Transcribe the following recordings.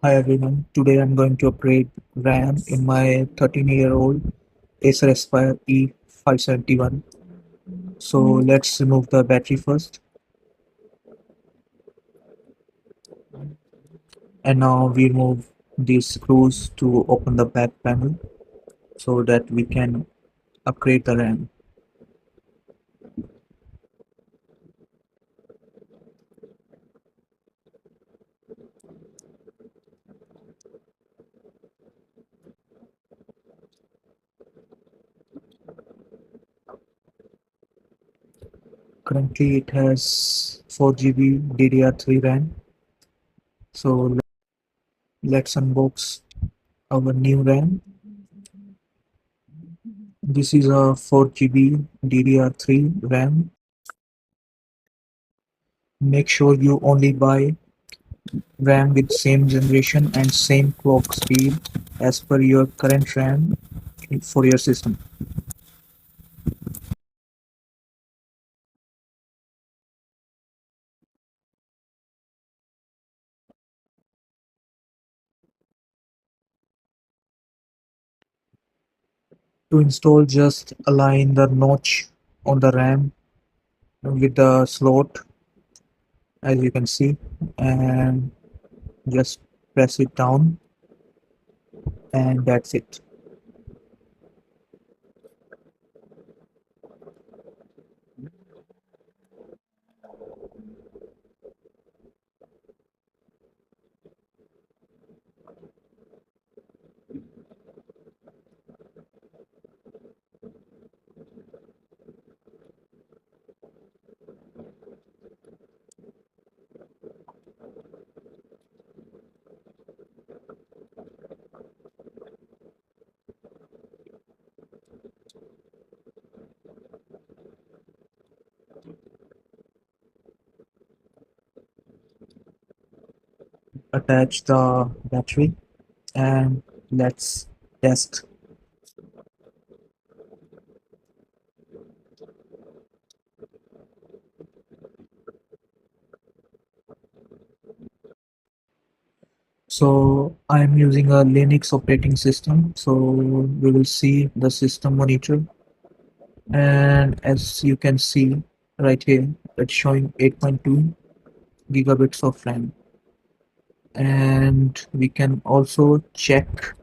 Hi everyone, today I'm going to upgrade RAM in my 13-year-old Acer Aspire E571. So let's remove the battery first, and now we remove these screws to open the back panel so that we can upgrade the RAM. Currently it has 4 GB DDR3 RAM. So let's unbox our new RAM. This is a 4 GB DDR3 RAM. Make sure you only buy RAM with same generation and same clock speed as per your current RAM for your system. To install, just align the notch on the RAM with the slot, as you can see, and just press it down, and that's it. Attach the battery and let's test. So I'm using a Linux operating system. So we will see the system monitor, and as you can see right here, it's showing 8.2 gigabits of RAM. And we can also check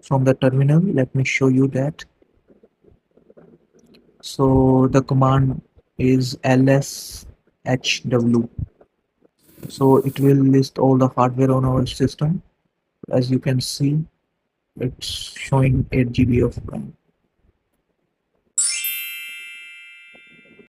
from the terminal. Let me show you that. So the command is lshw. So it will list all the hardware on our system. As you can see, it's showing 8 GB of RAM.